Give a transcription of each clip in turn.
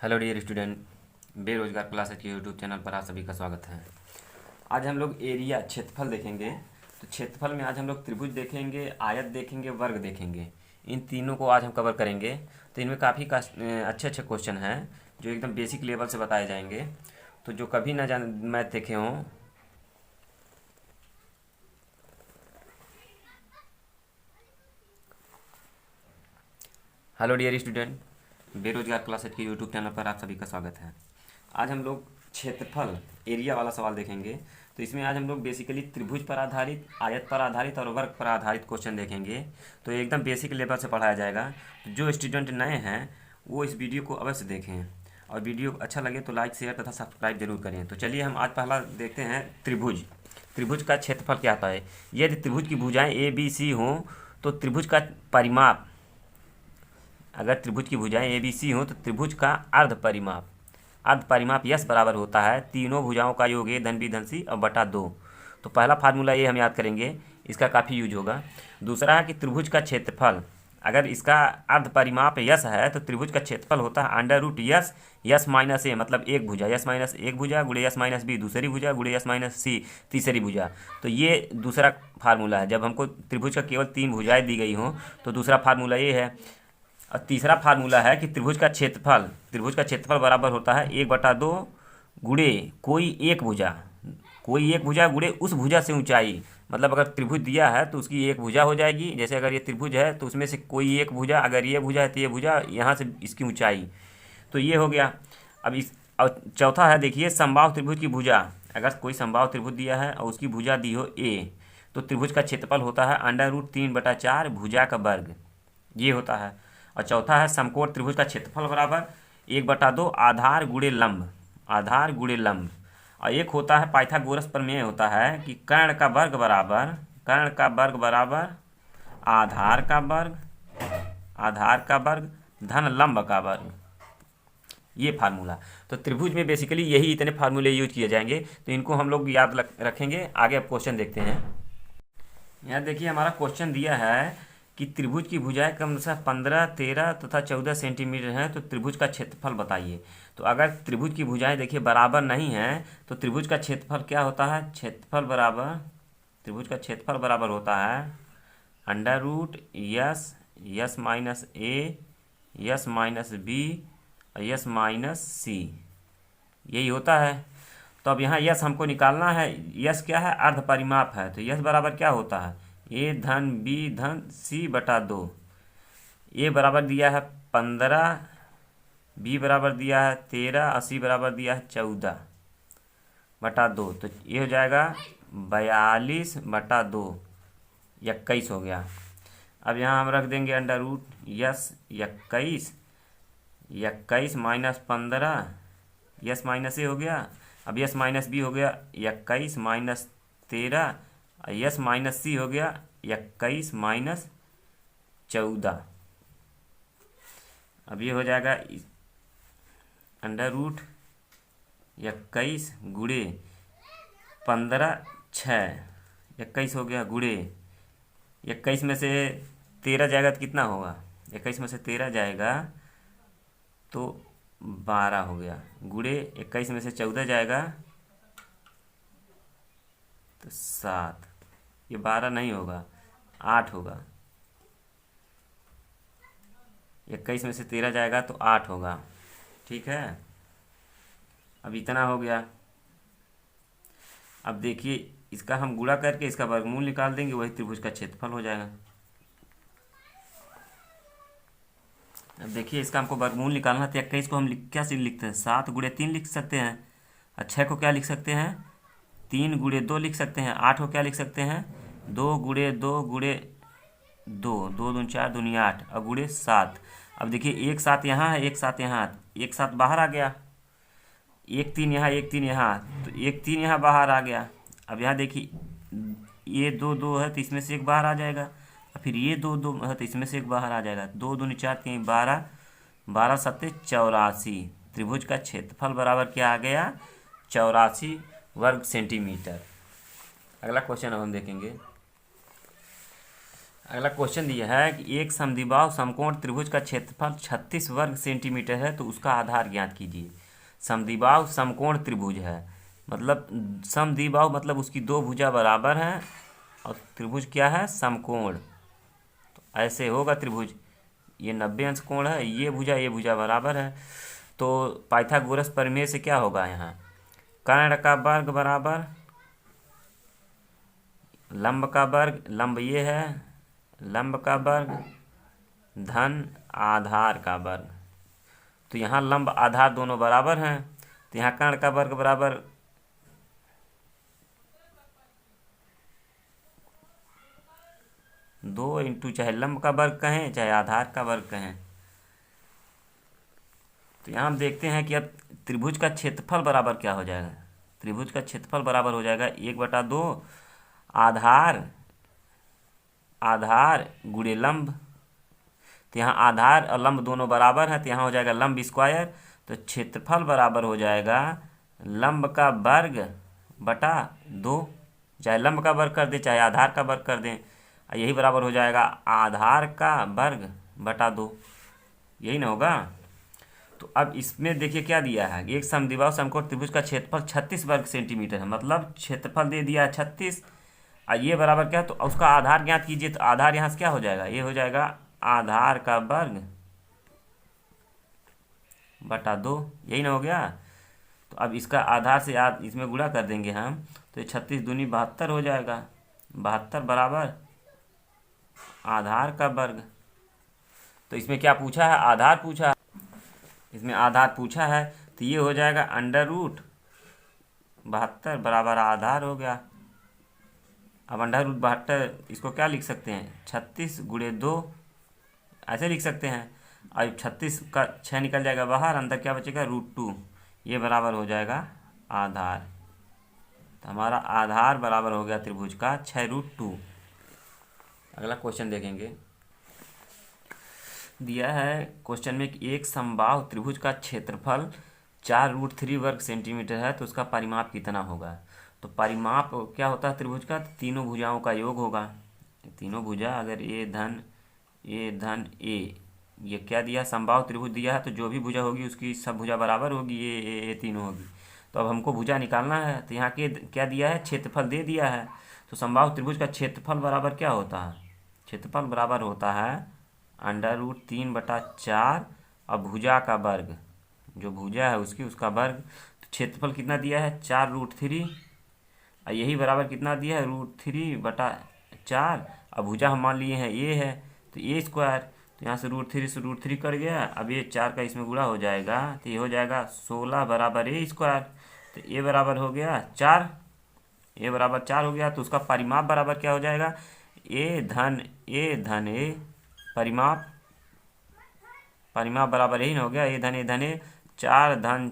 Hello dear student, बेरोजगार classes के YouTube channel पर आप सभी का स्वागत है। आज हम लोग एरिया क्षेत्रफल देखेंगे। तो क्षेत्रफल में आज हम लोग त्रिभुज देखेंगे, आयत देखेंगे, वर्ग देखेंगे। इन तीनों को आज हम कवर करेंगे। तो इनमें काफ़ी अच्छे अच्छे क्वेश्चन हैं जो एकदम बेसिक लेवल से बताए जाएंगे। तो जो कभी ना जान मैथ देखे हों, हेलो डियर स्टूडेंट, बेरोजगार क्लासेस के यूट्यूब चैनल पर आप सभी का स्वागत है। आज हम लोग क्षेत्रफल एरिया वाला सवाल देखेंगे। तो इसमें आज हम लोग बेसिकली त्रिभुज पर आधारित, आयत पर आधारित और वर्ग पर आधारित क्वेश्चन देखेंगे। तो एकदम बेसिक लेवल से पढ़ाया जाएगा। तो जो स्टूडेंट नए हैं वो इस वीडियो को अवश्य देखें, और वीडियो अच्छा लगे तो लाइक, शेयर तथा सब्सक्राइब जरूर करें। तो चलिए हम आज पहला देखते हैं त्रिभुज। त्रिभुज का क्षेत्रफल क्या होता है। यदि त्रिभुज की भुजाएं ए बी सी हों तो त्रिभुज का परिमाप, अगर त्रिभुज की भुजाएं ए बी सी हों तो त्रिभुज का अर्ध परिमाप यस बराबर होता है तीनों भुजाओं का योग ए धन बी धन सी और बटा दो। तो पहला फार्मूला ये हम याद करेंगे, इसका काफ़ी यूज होगा। दूसरा है कि त्रिभुज का क्षेत्रफल, अगर इसका अर्ध परिमाप यस है तो त्रिभुज का क्षेत्रफल होता है under root S, S minus A मतलब एक भुजा, यस माइनस एक भुजा गुणे यस माइनस बी दूसरी भुजा गुणे यस माइनस सी तीसरी भुजा। तो ये दूसरा फार्मूला है। जब हमको त्रिभुज का केवल तीन भुजाएं दी गई हों तो दूसरा फार्मूला ये है। और तीसरा फार्मूला है कि त्रिभुज का क्षेत्रफल बराबर होता है एक बटा दो गुणे कोई एक भुजा गुणे उस भुजा से ऊंचाई। मतलब अगर त्रिभुज दिया है तो उसकी एक भुजा हो जाएगी। जैसे अगर ये त्रिभुज है तो उसमें से कोई एक भुजा, अगर ये भुजा है तो ये भुजा, यहाँ से इसकी ऊंचाई। तो ये हो गया। अब इस और चौथा है, देखिए समबाहु त्रिभुज की भुजा, अगर कोई समबाहु त्रिभुज दिया है और उसकी भुजा दी हो ए तो त्रिभुज का क्षेत्रफल होता है अंडर रूट 3/4 भुजा का वर्ग, ये होता है। और चौथा है समकोण त्रिभुज का क्षेत्रफल बराबर 1/2 आधार गुणे लंब। और एक होता है पाइथागोरस प्रमेय, होता है कि कर्ण का वर्ग बराबर आधार का वर्ग धन लंब का वर्ग, ये फार्मूला। तो त्रिभुज में बेसिकली यही इतने फार्मूले यूज किए जाएंगे। तो इनको हम लोग याद रखेंगे। आगे अब क्वेश्चन देखते हैं। यहाँ देखिए हमारा क्वेश्चन दिया है कि त्रिभुज की भुजाएं क्रमशः 15, 13 तथा 14 सेंटीमीटर हैं, तो त्रिभुज का क्षेत्रफल बताइए। तो अगर त्रिभुज की भुजाएं देखिए बराबर नहीं हैं तो त्रिभुज का क्षेत्रफल क्या होता है, त्रिभुज का क्षेत्रफल बराबर होता है अंडर रूट यस माइनस ए, यस माइनस बी और यस माइनस सी, यही होता है। तो अब यहाँ यस हमको निकालना है। यस क्या है, अर्ध परिमाप है। तो यस बराबर क्या होता है, ए धन बी धन सी बटा 2। ए बराबर दिया है 15, बी बराबर दिया है 13 और सी बराबर दिया है 14 बटा 2। तो ये हो जाएगा 42 बटा 2, 21 हो गया। अब यहाँ हम रख देंगे under root S 21 minus 15, S minus A हो गया। अब यस माइनस बी हो गया 21 माइनस 13, यस माइनस सी हो गया 21 माइनस 14। अब ये हो जाएगा अंडर रूट 21 गुणे 15, 6, 21 हो गया गुणे 21 में से 13 जाएगा तो कितना होगा, 21 में से 13 जाएगा तो 12 हो गया, गुणे 21 में से 14 जाएगा तो 7। ये 12 नहीं होगा, 8 होगा। 21 में से 13 जाएगा तो 8 होगा। ठीक है, अब इतना हो गया। अब देखिए इसका हम गुणा करके इसका वर्गमूल निकाल देंगे, वही त्रिभुज का क्षेत्रफल हो जाएगा। अब देखिए इसका हमको वर्गमूल निकालना है। तो 21 को हम क्या से लिखते हैं, 7 गुणे 3 लिख सकते हैं। और 6 को क्या लिख सकते हैं, 3 गुणे 2 लिख सकते हैं। 8 को क्या लिख सकते हैं, 2 गुणे 2 गुणे 2, 2 दूनी 4 दूनी 8 और गुणे 7। अब देखिए एक 7 यहाँ है, एक 7 यहाँ, एक 7 बाहर आ गया, एक 3 यहाँ, एक 3 यहाँ, तो एक 3 यहाँ बाहर आ गया। अब यहाँ देखिए ये 2 2 है तो इसमें से एक बाहर आ जाएगा, और फिर ये 2 2 है तो इसमें से एक बाहर आ जाएगा। 2 दूनी 4 3 12, 12 7 84। त्रिभुज का क्षेत्रफल बराबर क्या आ गया, 84 वर्ग सेंटीमीटर। अगला क्वेश्चन अब हम देखेंगे। अगला क्वेश्चन दिया है कि एक समद्विबाहु समकोण त्रिभुज का क्षेत्रफल 36 वर्ग सेंटीमीटर है, तो उसका आधार ज्ञात कीजिए। समद्विबाहु समकोण त्रिभुज है, मतलब समद्विबाहु मतलब उसकी दो भुजा बराबर हैं, और त्रिभुज क्या है, समकोण। तो ऐसे होगा त्रिभुज, ये 90 अंश कोण है, ये भुजा बराबर है। तो पाइथागोरस प्रमेय से क्या होगा, यहाँ कर्ण का वर्ग बराबर लंब का वर्ग, लंब ये है, लंब का वर्ग धन आधार का वर्ग। तो यहाँ लंब आधार दोनों बराबर हैं, तो यहाँ कर्ण का वर्ग बराबर 2 इंटू चाहे लंब का वर्ग कहें चाहे आधार का वर्ग कहें। तो यहाँ हम देखते हैं कि अब त्रिभुज का क्षेत्रफल बराबर क्या हो जाएगा। त्रिभुज का क्षेत्रफल बराबर हो जाएगा 1/2 आधार आधार गुणे लंब। तो यहाँ आधार और लंब दोनों बराबर हैं, तो यहाँ हो जाएगा लंब स्क्वायर। तो क्षेत्रफल बराबर हो जाएगा लंब का वर्ग बटा 2, चाहे लंब का वर्ग कर दें चाहे आधार का वर्ग कर दें, यही बराबर हो जाएगा आधार का वर्ग बटा 2, यही ना होगा। तो अब इसमें देखिए क्या दिया है, एक समद्विबाहु समकोण त्रिभुज का क्षेत्रफल 36 वर्ग सेंटीमीटर है, मतलब क्षेत्रफल दे दिया है 36, और ये बराबर क्या है, तो उसका आधार ज्ञात कीजिए। तो आधार यहाँ से क्या हो जाएगा, ये हो जाएगा आधार का वर्ग बटा 2, यही ना हो गया। तो अब इसका आधार से इसमें गुणा कर देंगे हम, तो ये 36 दूनी 72 हो जाएगा, 72 बराबर आधार का वर्ग। तो इसमें क्या पूछा है, आधार पूछा है, इसमें आधार पूछा है, तो ये हो जाएगा √72 बराबर आधार हो गया। अब √72 इसको क्या लिख सकते हैं, 36 गुणे 2 ऐसे लिख सकते हैं। अब 36 का 6 निकल जाएगा बाहर, अंदर क्या बचेगा √2, ये बराबर हो जाएगा आधार। तो हमारा आधार बराबर हो गया त्रिभुज का 6√2। अगला क्वेश्चन देखेंगे, दिया है क्वेश्चन में कि एक समबाहु त्रिभुज का क्षेत्रफल 4√3 वर्ग सेंटीमीटर है, तो उसका परिमाप कितना होगा। तो परिमाप क्या होता है त्रिभुज का, तो तीनों भुजाओं का योग होगा। तीनों भुजा अगर ए धन ए, ये क्या दिया, समबाहु त्रिभुज दिया है, तो जो भी भुजा होगी उसकी सब भुजा बराबर होगी, ये तीनों होगी। तो अब हमको भुजा निकालना है, तो यहाँ के क्या दिया है, क्षेत्रफल दे दिया है। तो समबाहु त्रिभुज का क्षेत्रफल बराबर क्या होता है, क्षेत्रफल बराबर होता है √3/4 और भुजा का वर्ग, जो भुजा है उसका वर्ग। तो क्षेत्रफल कितना दिया है 4√3, और यही बराबर कितना दिया है √3/4, और भुजा हम मान लिए हैं ये है, तो ए स्क्वायर। तो यहाँ से √3 से √3 कट गया, अब ये 4 का इसमें गुणा हो जाएगा, तो ये हो जाएगा 16 बराबर ए स्क्वायर। तो ए बराबर हो गया 4, ए बराबर 4 हो गया। तो उसका परिमाप बराबर क्या हो जाएगा, ए धन ए परिमाप बराबर यही ना हो गया, ए धन ए 4 धन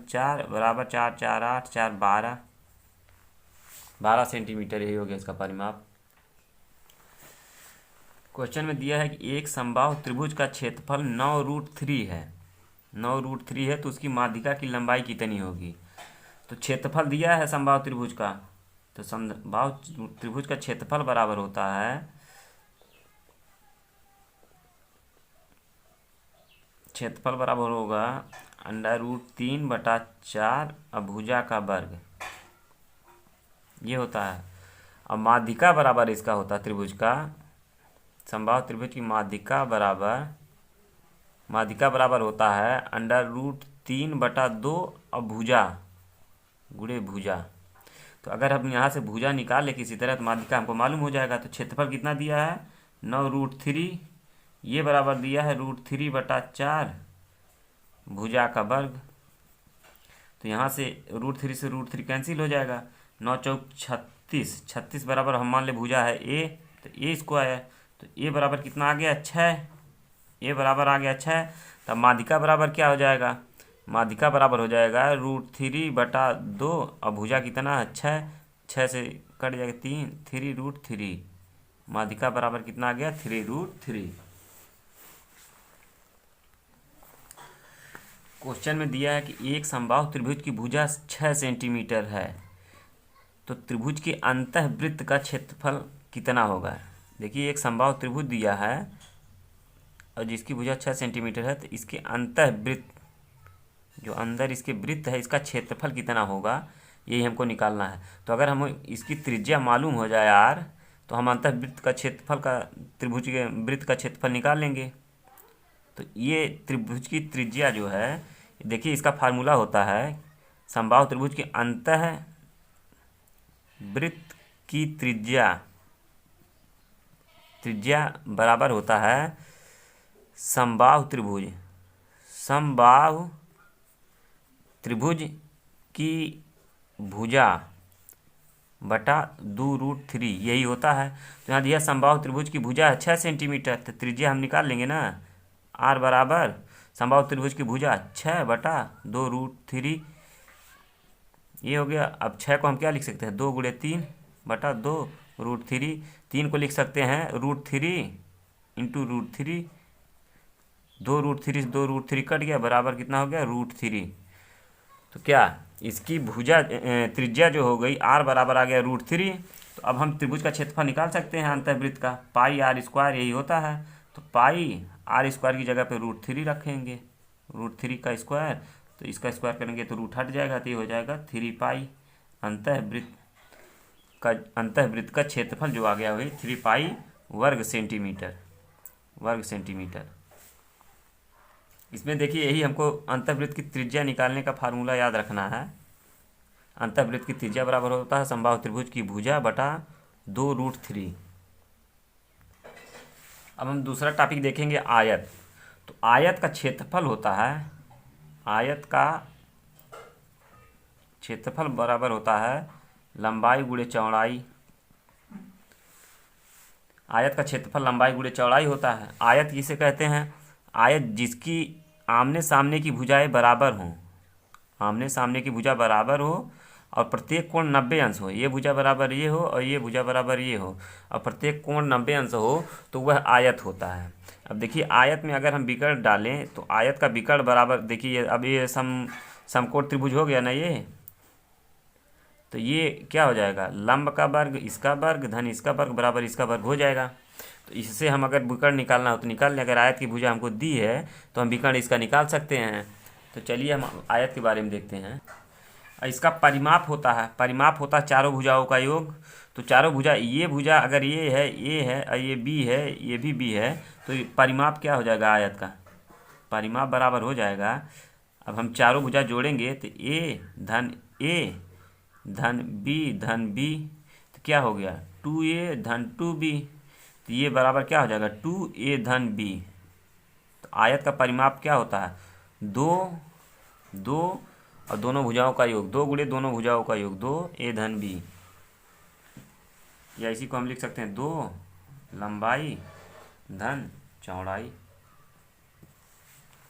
4 बराबर 4 4 8 4 12 सेंटीमीटर, यही हो गया इसका परिमाप। क्वेश्चन में दिया है कि एक समबाहु त्रिभुज का क्षेत्रफल 9√3 है, 9√3 है, तो उसकी माध्यिका की लंबाई कितनी होगी। तो क्षेत्रफल दिया है समबाहु त्रिभुज का, तो समबाहु त्रिभुज का क्षेत्रफल बराबर होता है, क्षेत्रफल बराबर होगा √3/4 और भुजा का वर्ग, ये होता है। और माध्यिका बराबर इसका होता है त्रिभुज का, समबाहु त्रिभुज की माध्यिका बराबर होता है √3/2 और भुजा गुणे भुजा। तो अगर हम यहाँ से भुजा निकाल ले किसी तरह, तो माध्यिका हमको मालूम हो जाएगा। तो क्षेत्रफल कितना दिया है 9√3, ये बराबर दिया है √3/4 भुजा का वर्ग। तो यहाँ से √3 से √3 कैंसिल हो जाएगा, 9 चौक 36, 36 बराबर हम मान ले भुजा है ए, तो ए स्क्वायर। तो ए बराबर कितना आ गया 6, ए बराबर आ गया 6। तब माध्यिका बराबर क्या हो जाएगा, माध्यिका बराबर हो जाएगा √3/2 और भुजा कितना है 6, 6 से कट जाएगा 3 माध्यिका बराबर कितना आ गया 3√3। क्वेश्चन में दिया है कि एक समबाहु त्रिभुज की भुजा 6 सेंटीमीटर है, तो त्रिभुज के अंतःवृत्त का क्षेत्रफल कितना होगा। देखिए एक समबाहु त्रिभुज दिया है और जिसकी भुजा 6 सेंटीमीटर है, तो इसके अंतःवृत्त, जो अंदर इसके वृत्त है, इसका क्षेत्रफल कितना होगा, यही हमको निकालना है। तो अगर हम इसकी त्रिज्या मालूम हो जाए r, तो हम अंतःवृत्त का क्षेत्रफल का, त्रिभुज के वृत्त का क्षेत्रफल निकाल लेंगे। तो ये त्रिभुज की त्रिज्या जो है, देखिए इसका फार्मूला होता है समबाहु त्रिभुज के अंतःवृत्त की त्रिज्या बराबर होता है समबाहु त्रिभुज की भुजा बटा 2√3, यही होता है। तो यहाँ दिया समबाहु त्रिभुज की भुजा है 6 सेंटीमीटर, तो त्रिज्या हम निकाल लेंगे ना, r बराबर समबाहु त्रिभुज की भुजा 6 बटा 2√3, ये हो गया। अब 6 को हम क्या लिख सकते हैं, 2 गुणे 3 बटा 2√3, 3 को लिख सकते हैं √3 इंटू √3, 2√3 से 2√3 कट गया, बराबर कितना हो गया, √3। तो क्या इसकी भुजा त्रिज्या जो हो गई r बराबर आ गया √3। तो अब हम त्रिभुज का क्षेत्रफल निकाल सकते हैं अंतःवृत्त का, पाई r स्क्वायर, यही होता है। तो पाई r स्क्वायर की जगह पे √3 रखेंगे, √3 का स्क्वायर, तो इसका स्क्वायर करेंगे तो रूट हट जाएगा, तो ये हो जाएगा 3 पाई। अंतःवृत्त का क्षेत्रफल जो आ गया वही 3 पाई वर्ग सेंटीमीटर। इसमें देखिए यही हमको अंतःवृत्त की त्रिज्या निकालने का फार्मूला याद रखना है। अंतःवृत्त की त्रिज्या बराबर होता है समबाहु त्रिभुज की भुजा बटा 2√3। अब हम दूसरा टॉपिक देखेंगे आयत। तो आयत का क्षेत्रफल होता है, आयत का क्षेत्रफल बराबर होता है लंबाई गुणे चौड़ाई। आयत का क्षेत्रफल लंबाई गुणे चौड़ाई होता है। आयत किसे कहते हैं, आयत जिसकी आमने सामने की भुजाएं बराबर हों, आमने सामने की भुजा बराबर हो और प्रत्येक कोण 90 अंश हो, ये भुजा बराबर ये हो और ये भुजा बराबर ये हो और प्रत्येक कोण 90 अंश हो, तो वह आयत होता है। अब देखिए आयत में अगर हम विकर्ण डालें तो आयत का विकर्ण बराबर, देखिए अब ये समकोण त्रिभुज हो गया ना ये, तो ये क्या हो जाएगा, लंब का वर्ग इसका वर्ग धन इसका वर्ग बराबर इसका वर्ग हो जाएगा। तो इससे हम अगर विकर्ण निकालना हो तो निकाल लें। अगर आयत की भुजा हमको दी है तो हम विकर्ण इसका निकाल सकते हैं। तो चलिए हम आयत के बारे में देखते हैं। इसका परिमाप होता है, चारों भुजाओं का योग। तो चारों भुजा, ये भुजा अगर ये है और ये बी है, ये भी बी है, तो परिमाप क्या हो जाएगा, आयत का परिमाप बराबर हो जाएगा। अब हम चारों भुजा जोड़ेंगे तो ए धन बी, तो क्या हो गया 2a धन 2b, तो ये बराबर क्या हो जाएगा 2a धन b। तो आयत का परिमाप क्या होता है, 2 और दोनों भुजाओं का योग, 2 गुणे दोनों भुजाओं का योग, 2a धन b, या इसी को हम लिख सकते हैं 2 लंबाई धन चौड़ाई।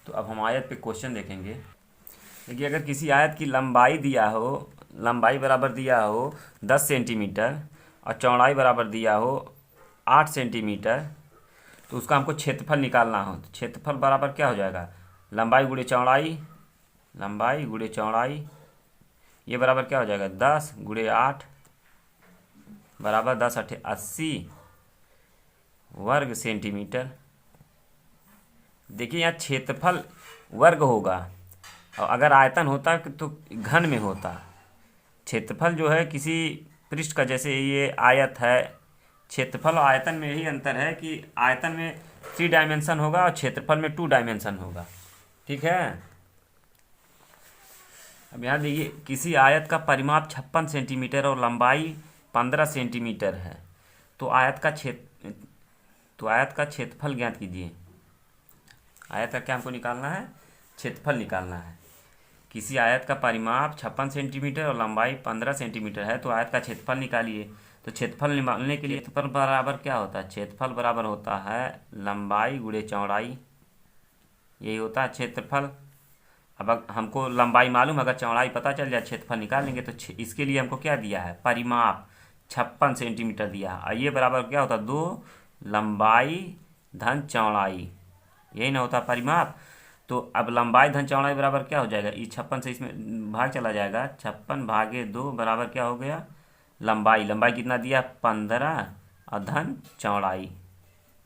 तो अब हम आयत पे क्वेश्चन देखेंगे। देखिए अगर किसी आयत की लंबाई दिया हो, लंबाई बराबर दिया हो 10 सेंटीमीटर और चौड़ाई बराबर दिया हो 8 सेंटीमीटर, तो उसका हमको क्षेत्रफल निकालना हो। तो क्षेत्रफल बराबर क्या हो जाएगा, लंबाई गुणे चौड़ाई, ये बराबर क्या हो जाएगा 10 गुणे 8 बराबर 10 × 8 80 वर्ग सेंटीमीटर। देखिए यहाँ क्षेत्रफल वर्ग होगा और अगर आयतन होता तो घन में होता। क्षेत्रफल जो है किसी पृष्ठ का, जैसे ये आयत है, क्षेत्रफल और आयतन में यही अंतर है कि आयतन में 3 डायमेंशन होगा और क्षेत्रफल में 2 डायमेंशन होगा। ठीक है। अब यहाँ देखिए किसी आयत का परिमाप 56 सेंटीमीटर और लंबाई 15 सेंटीमीटर है, तो आयत का क्षेत्रफल ज्ञात कीजिए। आयत का क्या हमको निकालना है, क्षेत्रफल निकालना है। किसी आयत का परिमाप 56 सेंटीमीटर और लंबाई 15 सेंटीमीटर है, तो आयत का क्षेत्रफल निकालिए। तो क्षेत्रफल निकालने के लिए क्षेत्रफल बराबर क्या होता है, क्षेत्रफल बराबर होता है लंबाई गुणे चौड़ाई, यही होता है क्षेत्रफल। अब हमको लंबाई मालूम, अगर चौड़ाई पता चल जाए क्षेत्रफल निकालेंगे। तो इसके लिए हमको क्या दिया है, परिमाप 56 सेंटीमीटर दिया है, और ये बराबर क्या होता है 2 लंबाई धन चौड़ाई, यही ना होता परिमाप। तो अब लंबाई धन चौड़ाई बराबर क्या हो जाएगा, ये 56 से इसमें भाग चला जाएगा, 56 भागे 2 बराबर क्या हो गया, लंबाई कितना दिया 15 और धन चौड़ाई,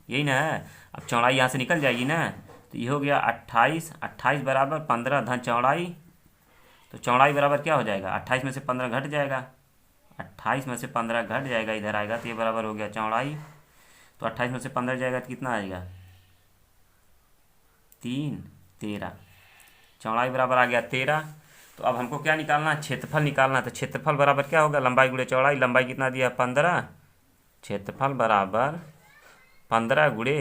यही ना है। अब चौड़ाई यहाँ से निकल जाएगी ना, तो ये हो गया 28, 28 बराबर 15 धन चौड़ाई। तो चौड़ाई बराबर क्या हो जाएगा, 28 में से 15 घट जाएगा, 28 में से 15 घट जाएगा, इधर आएगा तो ये बराबर हो गया चौड़ाई। तो 28 में से 15 जाएगा तो कितना आएगा, 3, 13। चौड़ाई बराबर आ गया 13। तो अब हमको क्या निकालना है, क्षेत्रफल निकालना है। तो क्षेत्रफल बराबर क्या होगा, लंबाई गुणे चौड़ाई। लंबाई कितना दिया, 15, क्षेत्रफल बराबर 15 गुणे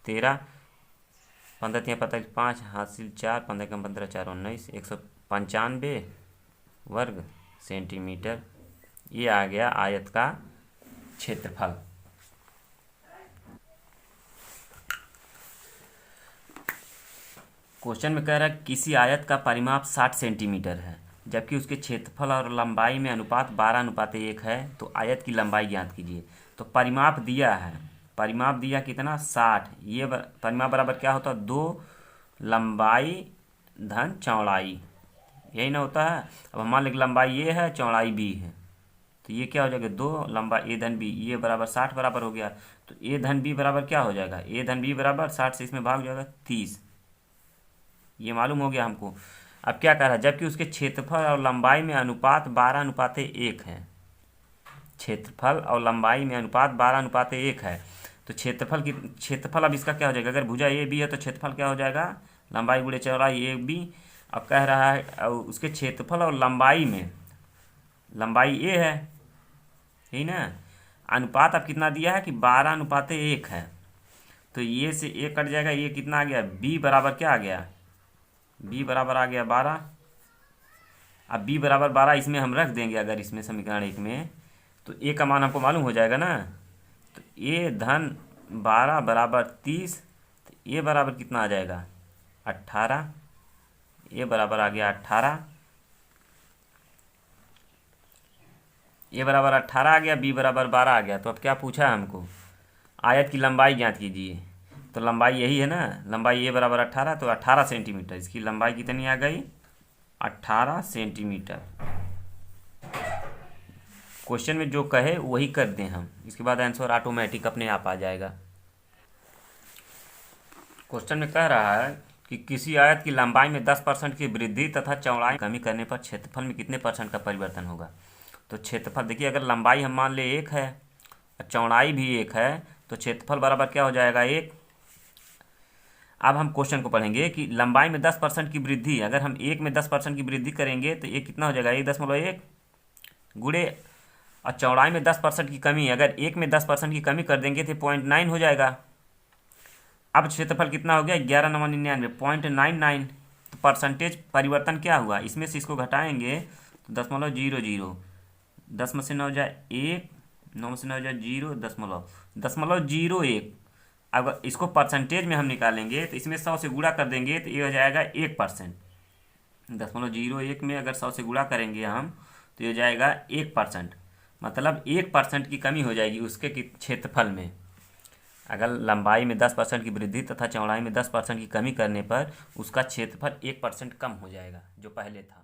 13। 15 तिया 5 हासिल 4, 15 कम 15 4 19, 195 वर्ग सेंटीमीटर। ये आ गया आयत का क्षेत्रफल। क्वेश्चन में कह रहा है किसी आयत का परिमाप 60 सेंटीमीटर है जबकि उसके क्षेत्रफल और लंबाई में अनुपात 12:1 है, तो आयत की लंबाई ज्ञात कीजिए। तो परिमाप दिया है, परिमाप दिया कितना, 60। ये परिमाप बराबर क्या होता है, 2 लंबाई धन चौड़ाई, यही ना होता है। अब मान लीजिए लंबाई ये है, चौड़ाई बी है, तो ये क्या हो जाएगा, 2 लंबाई ए धन बी, ये बराबर 60 बराबर हो गया। तो ए धन बी बराबर क्या हो जाएगा, ए धन बी बराबर 60 से इसमें भाग जाएगा 30, ये मालूम हो गया हमको। अब क्या कर रहा है, जबकि उसके क्षेत्रफल और लंबाई में अनुपात 12:1 है, क्षेत्रफल और लंबाई में अनुपात 12:1 है। तो क्षेत्रफल अब इसका क्या हो जाएगा, अगर भुजा ए बी है तो क्षेत्रफल क्या हो जाएगा, लंबाई गुणे चौड़ाई ए बी। अब कह रहा है उसके क्षेत्रफल और लंबाई में, लंबाई ए है, यही ना, अनुपात अब कितना दिया है कि 12:1 है। तो ये से ए कट जाएगा, ये कितना आ गया, बी बराबर क्या आ गया, बी बराबर आ गया 12। अब बी बराबर 12 इसमें हम रख देंगे, अगर इसमें समीकरण 1 में, तो ए का मान हमको मालूम हो जाएगा ना। तो ए धन 12 बराबर 30, तो ए बराबर कितना आ जाएगा, 18। ए बराबर आ गया 18, ए बराबर 18 आ गया, बी बराबर 12 आ गया। तो अब क्या पूछा है हमको, आयत की लंबाई ज्ञात कीजिए। तो लंबाई यही है ना, लंबाई ए बराबर 18, तो 18 सेंटीमीटर, इसकी लंबाई कितनी आ गई, 18 सेंटीमीटर। क्वेश्चन में जो कहे वही कर दें हम, इसके बाद आंसर ऑटोमेटिक अपने आप आ जाएगा। क्वेश्चन में कह रहा है कि किसी आयत की लंबाई में 10% की वृद्धि तथा चौड़ाई कमी करने पर क्षेत्रफल में कितने % का परिवर्तन होगा। तो क्षेत्रफल देखिए, अगर लंबाई हम मान ले 1 है और चौड़ाई भी 1 है, तो क्षेत्रफल बराबर क्या हो जाएगा, 1। अब हम क्वेश्चन को पढ़ेंगे कि लंबाई में 10% की वृद्धि, अगर हम 1 में 10% की वृद्धि करेंगे तो ये कितना हो जाएगा, 1.1 गुणे, और चौड़ाई में 10% की कमी, अगर 1 में 10% की कमी कर देंगे तो 0.9 हो जाएगा। अब क्षेत्रफल कितना हो गया, 11×99, 0.99। तो परसेंटेज परिवर्तन क्या हुआ, इसमें से इसको घटाएंगे तो 0.00, 10 में से 9 जाए 1, 9 में से 9 जाए 0, 0.01। अगर इसको परसेंटेज में हम निकालेंगे तो इसमें 100 से गुणा कर देंगे तो ये हो जाएगा 1%। 0.01 में अगर 100 से गुणा करेंगे हम तो ये हो जाएगा 1%, मतलब 1% की कमी हो जाएगी उसके क्षेत्रफल में। अगर लंबाई में 10% की वृद्धि तथा चौड़ाई में 10% की कमी करने पर उसका क्षेत्रफल 1% कम हो जाएगा जो पहले था।